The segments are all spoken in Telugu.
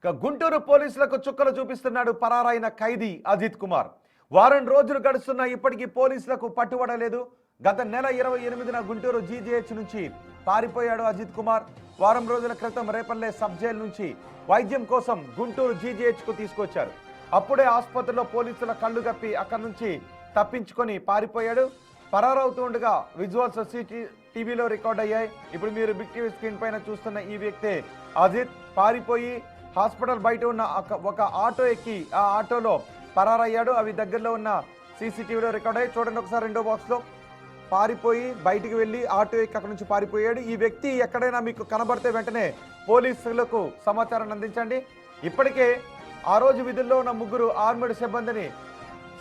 గుంటూరు పోలీసులకు చుక్కలు చూపిస్తున్నాడు పరారైన ఖైదీ అజిత్ కుమార్. వారం రోజులు గడుస్తున్నా ఇప్పటికీ పోలీసులకు పట్టుబడలేదు. గత నెల 28న గుంటూరు జీజీహెచ్ నుంచి పారిపోయాడు అజిత్ కుమార్. వారం రోజుల క్రితం రేపల్లె సబ్ జైలు నుంచి వైద్యం కోసం గుంటూరు జీజీహెచ్ కు తీసుకొచ్చారు. అప్పుడే ఆసుపత్రిలో పోలీసుల కళ్ళు గప్పి అక్కడి నుంచి తప్పించుకొని పారిపోయాడు. పరారవుతూ ఉండగా విజువల్స్ టీవీలో రికార్డ్ అయ్యాయి. ఇప్పుడు మీరు బిగ్ టీవీ స్క్రీన్ పైన చూస్తున్న ఈ వ్యక్తే అజిత్. పారిపోయి హాస్పిటల్ బయట ఉన్న ఒక ఆటో ఎక్కి ఆ ఆటోలో పరారయ్యాడు. అవి దగ్గరలో ఉన్న సీసీటీవీలో రికార్డ్ అయ్యి చూడండి ఒకసారి. రెండో బాక్స్లో పారిపోయి బయటికి వెళ్ళి ఆటో ఎక్కి అక్కడ నుంచి పారిపోయాడు. ఈ వ్యక్తి ఎక్కడైనా మీకు కనబడితే వెంటనే పోలీసులకు సమాచారాన్ని అందించండి. ఇప్పటికే ఆ రోజు విధుల్లో ఉన్న 3 ఆర్మీడ్ సిబ్బందిని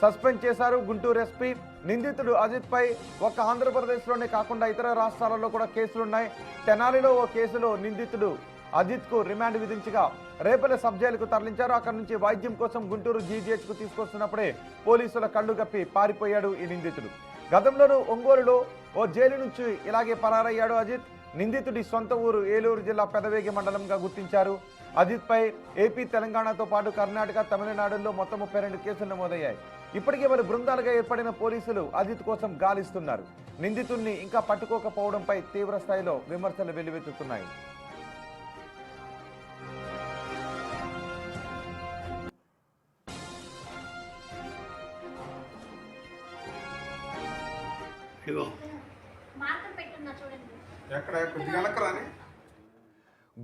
సస్పెండ్ చేశారు గుంటూరు ఎస్పీ. నిందితుడు అజిత్ పై ఒక ఆంధ్రప్రదేశ్లోనే కాకుండా ఇతర రాష్ట్రాలలో కూడా కేసులున్నాయి. తెనాలిలో ఓ కేసులో నిందితుడు అజిత్ కు రిమాండ్ విధించగా రేపల్లె సబ్ జైలుకు తరలించారు. అక్కడి నుంచి వైద్యం కోసం గుంటూరు జీజీహెచ్ కు తీసుకొస్తున్నప్పుడే పోలీసుల కళ్ళు గప్పి పారిపోయాడు ఈ నిందితుడు. గతంలోనూ ఒంగోలులో ఓ జైలు నుంచి ఇలాగే పరారయ్యాడు అజిత్. నిందితుడి సొంత ఊరు ఏలూరు జిల్లా పెదవేగి మండలంగా గుర్తించారు. అజిత్ పై ఏపీ, తెలంగాణతో పాటు కర్ణాటక, తమిళనాడులో మొత్తం 32 కేసులు నమోదయ్యాయి. ఇప్పటికే వారి బృందాలుగా ఏర్పడిన పోలీసులు అజిత్ కోసం గాలిస్తున్నారు. నిందితుడిని ఇంకా పట్టుకోకపోవడంపై తీవ్ర స్థాయిలో విమర్శలు వెల్లువెత్తుతున్నాయి.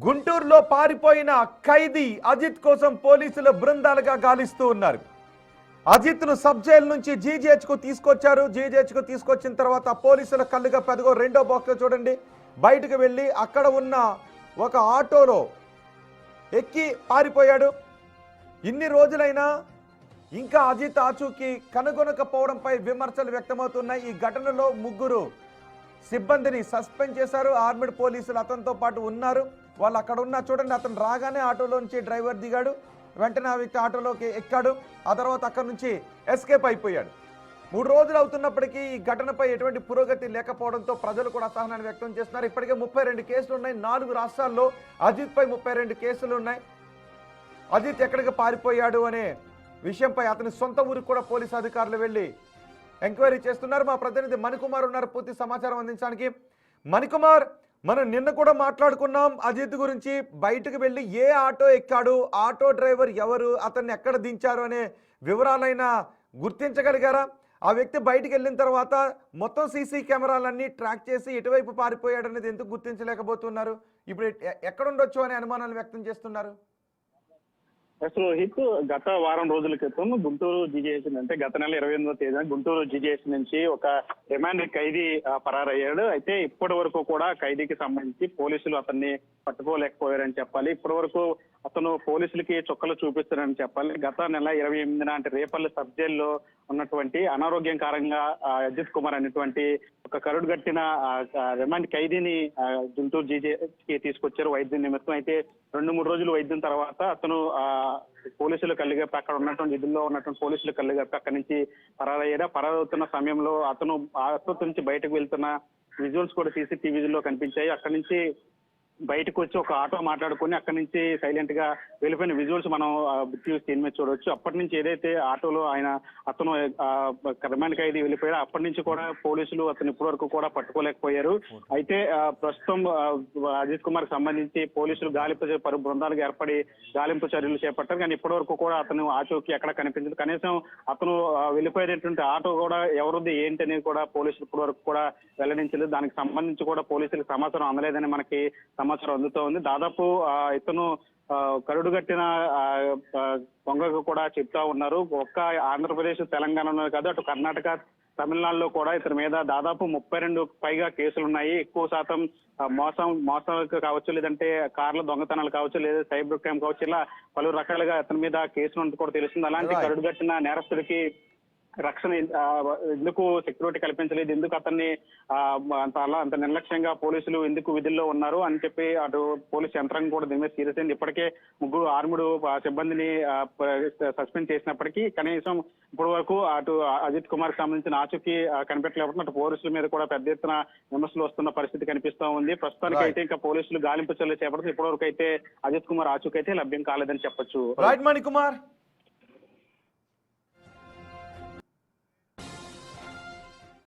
గుంటూరులో పారిపోయిన ఖైదీ అజిత్ కోసం పోలీసులు బృందాలుగా గాలిస్తూ ఉన్నారు. అజిత్ ను సబ్ జైలు నుంచి జీజీహెచ్ కు తీసుకొచ్చారు. జీజీహెచ్ కు తీసుకొచ్చిన తర్వాత పోలీసుల కళ్ళుగా పెదగో రెండో బాక్స్ లో చూడండి. బయటకు వెళ్ళి అక్కడ ఉన్న ఒక ఆటోలో ఎక్కి పారిపోయాడు. ఇన్ని రోజులైనా ఇంకా అజిత్ ఆచూకీ కనుగొనకపోవడంపై విమర్శలు వ్యక్తమవుతున్నాయి. ఈ ఘటనలో 3 సిబ్బందిని సస్పెండ్ చేశారు. ఆర్మీడ్ పోలీసులు అతనితో పాటు ఉన్నారు. వాళ్ళు అక్కడ ఉన్న చూడండి, అతను రాగానే ఆటోలోంచి డ్రైవర్ దిగాడు. వెంటనే ఆ వ్యక్తి ఆటోలోకి ఎక్కాడు. ఆ తర్వాత అక్కడి నుంచి ఎస్కేప్ అయిపోయాడు. 3 రోజులు అవుతున్నప్పటికీ ఈ ఘటనపై ఎటువంటి పురోగతి లేకపోవడంతో ప్రజలు కూడా అసహనాన్ని వ్యక్తం చేస్తున్నారు. ఇప్పటికే 32 కేసులు ఉన్నాయి. 4 రాష్ట్రాల్లో అజిత్ పై 32 కేసులు ఉన్నాయి. అజిత్ ఎక్కడికి పారిపోయాడు అనే విషయంపై అతని సొంత ఊరికి కూడా పోలీసు అధికారులు వెళ్ళి ఎంక్వైరీ చేస్తున్నారు. మా ప్రతినిధి మణికుమార్ ఉన్నారు పూర్తి సమాచారం అందించడానికి. మణికుమార్, మనం నిన్న కూడా మాట్లాడుకున్నాం అజిత్ గురించి. బయటకు వెళ్ళి ఏ ఆటో ఎక్కాడు, ఆటో డ్రైవర్ ఎవరు, అతన్ని ఎక్కడ దించారు అనే వివరాలైనా గుర్తించగలిగారా? ఆ వ్యక్తి బయటికి వెళ్ళిన తర్వాత మొత్తం సీసీ కెమెరాలన్నీ ట్రాక్ చేసి ఎటువైపు పారిపోయాడు అనేది ఎందుకు గుర్తించలేకపోతున్నారు? ఇప్పుడు ఎక్కడుండొచ్చు అనే అనుమానాలు వ్యక్తం చేస్తున్నారు. రోహిత్, గత వారం రోజుల క్రితం గుంటూరు జీజీహెచ్ అంటే గత నెల 28వ తేదీన గుంటూరు జీజీహెచ్ నుంచి ఒక రిమాండ్ ఖైదీ పరారయ్యాడు. అయితే ఇప్పటి వరకు కూడా ఖైదీకి సంబంధించి పోలీసులు అతన్ని పట్టుకోలేకపోయారని చెప్పాలి. ఇప్పటి వరకు అతను పోలీసులకి చుక్కలు చూపిస్తారని చెప్పాలి. గత నెల 28న అంటే రేపల్లె సబ్ జైల్లో ఉన్నటువంటి అనారోగ్యం కారణంగా అజిత్ కుమార్ అనేటువంటి ఒక కరుడుగట్టిన రిమాండ్ ఖైదీని గుంటూరు జీజీహెచ్ కి తీసుకొచ్చారు వైద్యం నిమిత్తం. అయితే 2-3 రోజులు వైద్యం తర్వాత అతను పోలీసులు కళ్ళుగప్పి అక్కడ ఉన్నటువంటి విధుల్లో ఉన్నటువంటి పోలీసులు కళ్ళుగప్పి అక్కడి నుంచి పరారయ్యారు. పరారవుతున్న సమయంలో అతను ఆసుపత్రి నుంచి బయటకు వెళ్తున్న విజువల్స్ కూడా సీసీటీవీలో కనిపించాయి. అక్కడి నుంచి బయటకు వచ్చి ఒక ఆటో మాట్లాడుకుని అక్కడి నుంచి సైలెంట్ గా వెళ్ళిపోయిన విజువల్స్ మనం స్క్రీన్ మీద చూడవచ్చు. అప్పటి నుంచి ఏదైతే ఆటోలో అతను రిమాండ్ ఖైదీ వెళ్ళిపోయారో అప్పటి నుంచి కూడా పోలీసులు అతను ఇప్పటి వరకు కూడా పట్టుకోలేకపోయారు. అయితే ప్రస్తుతం అజిత్ కుమార్ సంబంధించి పోలీసులు గాలింపు బృందాలుగా ఏర్పడి గాలింపు చర్యలు చేపట్టారు. కానీ ఇప్పటి వరకు కూడా అతను ఆచూకీ ఎక్కడ కనిపించదు. కనీసం అతను వెళ్ళిపోయేటటువంటి ఆటో కూడా ఎవరిది ఏంటి అనేది కూడా పోలీసులు ఇప్పటి వరకు కూడా వెల్లడించలేదు. దానికి సంబంధించి కూడా పోలీసులకు సమాచారం అందలేదని మనకి సమాచారం అందుతూ ఉంది. దాదాపు ఇతను కరుడుగట్టిన దొంగకు కూడా చెప్తా ఉన్నారు. ఒక్క ఆంధ్రప్రదేశ్, తెలంగాణలో కాదు, అటు కర్ణాటక, తమిళనాడులో కూడా ఇతని మీద దాదాపు 32 పైగా కేసులు ఉన్నాయి. ఎక్కువ శాతం మోసాలు కావచ్చు, లేదంటే కార్ల దొంగతనాలు కావచ్చు, లేదా సైబర్ క్రైమ్ కావచ్చు, ఇలా పలు రకాలుగా ఇతని మీద కేసులు కూడా తెలుస్తుంది. అలాంటి కరుడుగట్టిన నేరస్తుడికి రక్షణ ఎందుకు సెక్యూరిటీ కల్పించలేదు, ఎందుకు అతన్ని అంత నిర్లక్ష్యంగా పోలీసులు ఎందుకు విధుల్లో ఉన్నారు అని చెప్పి అటు పోలీస్ యంత్రాంగం కూడా దీని మీద సీరియస్ అయింది. ఇప్పటికే 3 ఆర్ముడు సిబ్బందిని సస్పెండ్ చేసినప్పటికీ కనీసం ఇప్పటి వరకు అటు అజిత్ కుమార్ కి సంబంధించిన ఆచూకీ కనిపెట్టలేకపోతున్న అటు పోలీసుల మీద కూడా పెద్ద ఎత్తున విమర్శలు వస్తున్న పరిస్థితి కనిపిస్తూ ఉంది. ప్రస్తుతానికి అయితే ఇంకా పోలీసులు గాలింపు చర్యలు చేపడుతూ ఇప్పటి వరకు అయితే అజిత్ కుమార్ ఆచూకీ అయితే లభ్యం కాలేదని చెప్పొచ్చు. రైట్ మణికుమార్.